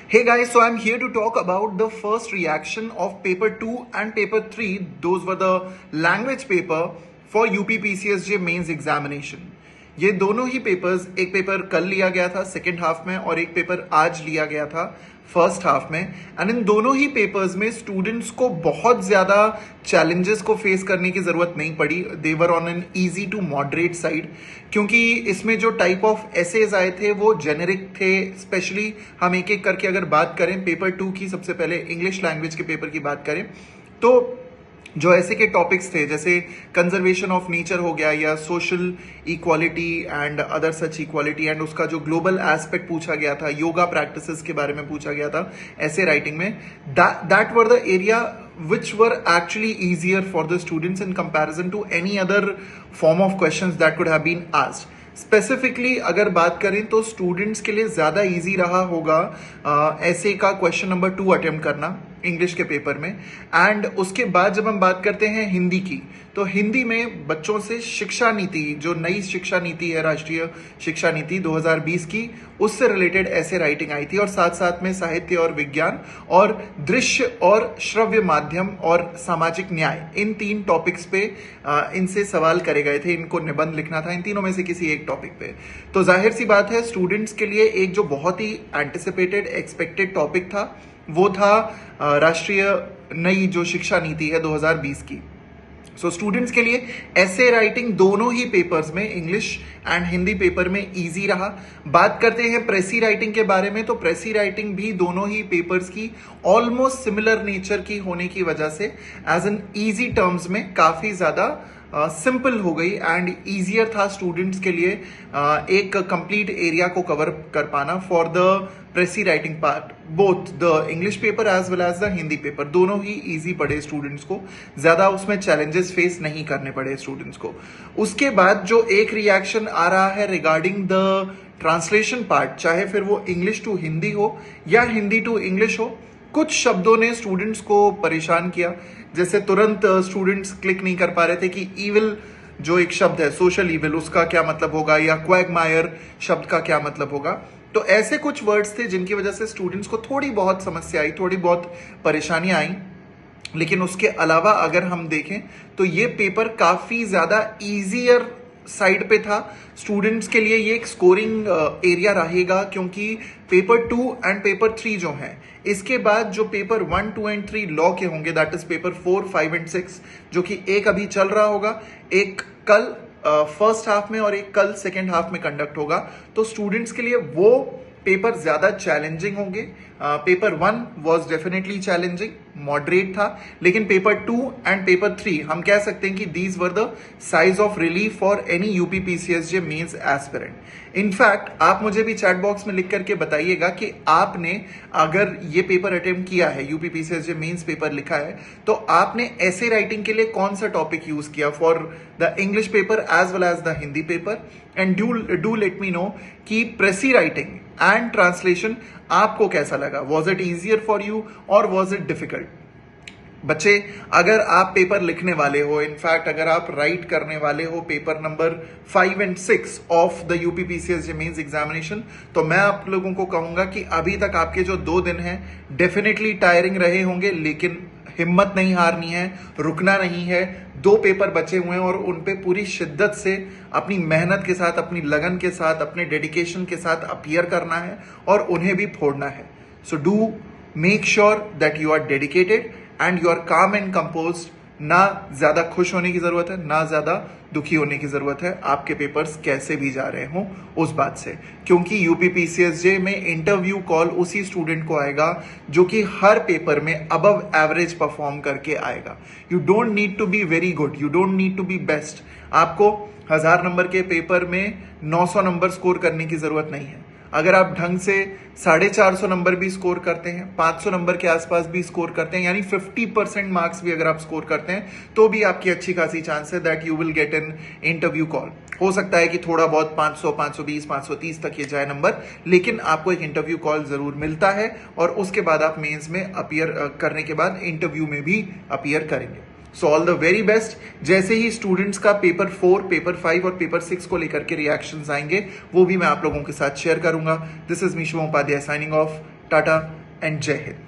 Hey guys, so I'm here to talk about the first reaction of paper 2 and paper 3. Those were the language paper for UP PCSJ mains examination. ये दोनों ही papers, एक paper कल लिया गया था second half में और एक पेपर आज लिया गया था फर्स्ट हाफ में। एंड इन दोनों ही पेपर्स में स्टूडेंट्स को बहुत ज़्यादा चैलेंजेस को फेस करने की ज़रूरत नहीं पड़ी। They were on an easy to moderate side, क्योंकि इसमें जो टाइप ऑफ एसेज आए थे वो जेनेरिक थे। स्पेशली हम एक एक करके अगर बात करें पेपर 2 की, सबसे पहले इंग्लिश लैंग्वेज के पेपर की बात करें तो जो ऐसे के टॉपिक्स थे जैसे कंजर्वेशन ऑफ नेचर हो गया या social equality and other such equality, and उसका जो ग्लोबल एस्पेक्ट पूछा गया था, योगा प्रैक्टिसेस के बारे में पूछा गया था ऐसे राइटिंग में, that were the area which were actually easier for the students in comparison to any other form of questions that could have been asked. Specifically अगर बात करें तो स्टूडेंट्स के लिए ज़्यादा इजी रहा होगा ऐसे का क्वेश्चन नंबर 2 अटेम्प्ट करना इंग्लिश के पेपर में। एंड उसके बाद जब हम बात करते हैं हिंदी की, तो हिंदी में बच्चों से शिक्षा नीति, जो नई शिक्षा नीति है, राष्ट्रीय शिक्षा नीति 2020 की, उससे रिलेटेड ऐसे राइटिंग आई थी। और साथ साथ में साहित्य और विज्ञान और दृश्य और श्रव्य माध्यम और सामाजिक न्याय, इन 3 टॉपिक्स पे इनसे सवाल करे गए थे। इनको निबंध लिखना था इन तीनों में से किसी एक टॉपिक पे। तो जाहिर सी बात है स्टूडेंट्स के लिए एक जो बहुत ही एंटिसिपेटेड एक्सपेक्टेड टॉपिक था वो था राष्ट्रीय नई जो शिक्षा नीति है 2020 की। सो स्टूडेंट्स के लिए ऐसे राइटिंग दोनों ही पेपर्स में, इंग्लिश एंड हिंदी पेपर में इजी रहा। बात करते हैं प्रेसी राइटिंग के बारे में, तो प्रेसी राइटिंग भी दोनों ही पेपर्स की ऑलमोस्ट सिमिलर नेचर की होने की वजह से एज एन इजी टर्म्स में काफी ज्यादा सिंपल हो गई एंड ईजियर था स्टूडेंट्स के लिए एक कंप्लीट एरिया को कवर कर पाना for the precis writing part. Both the English paper as well as the Hindi paper दोनों ही इजी पड़े स्टूडेंट्स को, ज्यादा उसमें चैलेंजेस फेस नहीं करने पड़े स्टूडेंट्स को। उसके बाद जो एक रिएक्शन आ रहा है रिगार्डिंग द ट्रांसलेशन पार्ट, चाहे फिर वो इंग्लिश टू हिंदी हो या हिंदी टू इंग्लिश हो, कुछ शब्दों ने स्टूडेंट्स को परेशान किया। जैसे तुरंत स्टूडेंट्स क्लिक नहीं कर पा रहे थे कि ईविल जो एक शब्द है, सोशल ईविल, उसका क्या मतलब होगा, या क्वैगमायर शब्द का क्या मतलब होगा। तो ऐसे कुछ वर्ड्स थे जिनकी वजह से स्टूडेंट्स को थोड़ी बहुत समस्या आई, थोड़ी बहुत परेशानियां आई। लेकिन उसके अलावा अगर हम देखें तो ये पेपर काफी ज्यादा ईजियर साइड पे था स्टूडेंट्स के लिए। ये एक स्कोरिंग एरिया रहेगा, क्योंकि पेपर 2 एंड पेपर 3 जो हैं, इसके बाद जो पेपर 1, 2 एंड 3 लॉ के होंगे, दैट इज पेपर 4, 5 एंड 6, जो कि एक अभी चल रहा होगा, एक कल फर्स्ट हाफ में और एक कल सेकेंड हाफ में कंडक्ट होगा। तो स्टूडेंट्स के लिए वो पेपर ज्यादा चैलेंजिंग होंगे। Paper 1 was definitely challenging, moderate था, लेकिन पेपर 2 एंड पेपर 3 हम कह सकते हैं कि these were the size of relief for any UP PCSJ mains aspirant. In fact आप मुझे भी चैट बॉक्स में लिख करके बताइएगा कि आपने अगर ये पेपर अटेम्प्ट किया है, यूपी पीसीएसजे मेंस पेपर लिखा है, तो आपने ऐसे राइटिंग के लिए कौन सा टॉपिक यूज किया for the English paper as well as the Hindi paper. And do let me know कि प्रेसी राइटिंग एंड ट्रांसलेशन आपको कैसा लगा। Was it easier for you or was it difficult? बच्चे, अगर आप पेपर लिखने वाले हो, इनफैक्ट अगर आप राइट करने वाले हो paper number 5 and 6 of the UP PCSJ mains examination, तो मैं आप लोगों को कहूंगा कि अभी तक आपके जो 2 दिन हैं डेफिनेटली टायरिंग रहे होंगे, लेकिन हिम्मत नहीं हारनी है, रुकना नहीं है। 2 पेपर बचे हुए हैं और उन पे पूरी शिद्दत से अपनी मेहनत के साथ, अपनी लगन के साथ, अपने डेडिकेशन के साथ अपीयर करना है और उन्हें भी फोड़ना है। So do make sure that you are dedicated and you are calm and composed. ना ज्यादा खुश होने की जरूरत है, ना ज्यादा दुखी होने की जरूरत है, आपके पेपर्स कैसे भी जा रहे हों उस बात से, क्योंकि यूपी पीसीएसजे में इंटरव्यू कॉल उसी स्टूडेंट को आएगा जो कि हर पेपर में अबव एवरेज परफॉर्म करके आएगा। You don't need to be very good, you don't need to be best. आपको 1000 नंबर के पेपर में 900 नंबर स्कोर करने की जरूरत नहीं है। अगर आप ढंग से 450 नंबर भी स्कोर करते हैं, 500 नंबर के आसपास भी स्कोर करते हैं, यानी 50% मार्क्स भी अगर आप स्कोर करते हैं, तो भी आपकी अच्छी खासी चांस है that you will get an interview call. हो सकता है कि थोड़ा बहुत 500, 520, 530 तक ये जाए नंबर, लेकिन आपको एक इंटरव्यू कॉल जरूर मिलता है और उसके बाद आप मेंस में अपीयर करने के बाद इंटरव्यू में भी अपीयर करेंगे। So all the very best. जैसे ही स्टूडेंट्स का पेपर 4, पेपर 5 और पेपर 6 को लेकर के रिएक्शंस आएंगे, वो भी मैं आप लोगों के साथ शेयर करूंगा। This is me Shubham Upadhyay signing off. टाटा एंड जय हिंद।